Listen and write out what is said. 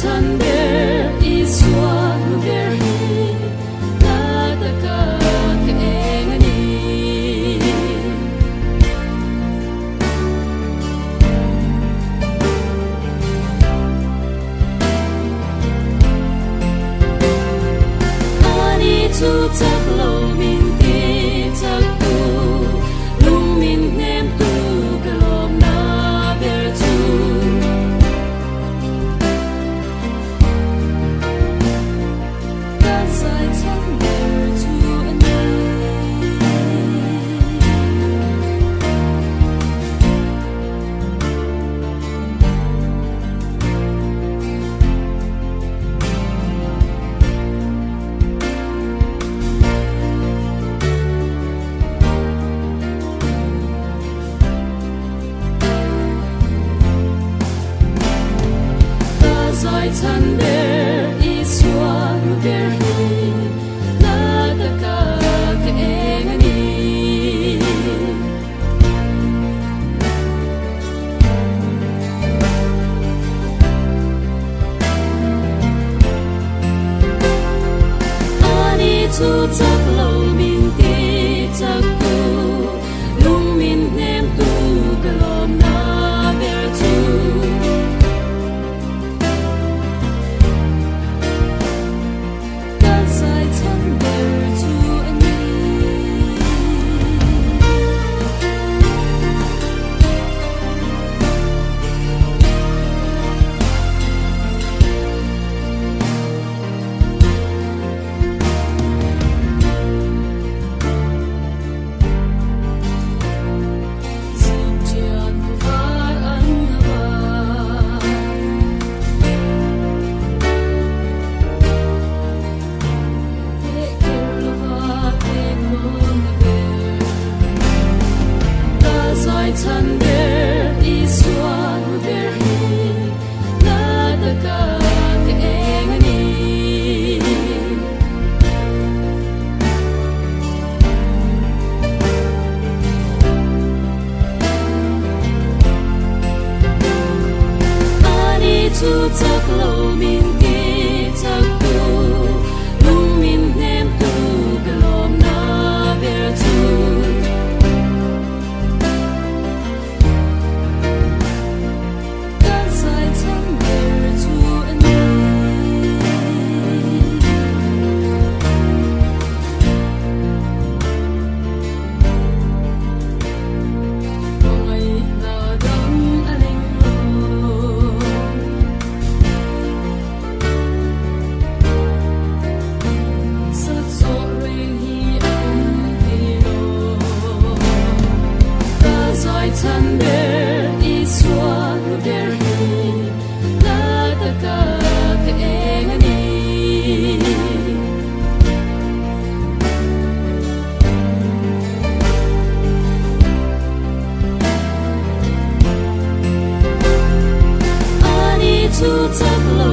thunder is one there he nataka keengani ani tu taklo min ti takku lung min nem tu kalom na ber tu Thunder is one there he nataka keengani ani tu taklo min ti takku lung min nem tu kalom na ber tu Thunder is one there he nataka keengani ani tu taklo min ti takku lung min nem tu kalom na ber tu Thunder is one there he nataka keengani ani tu taklo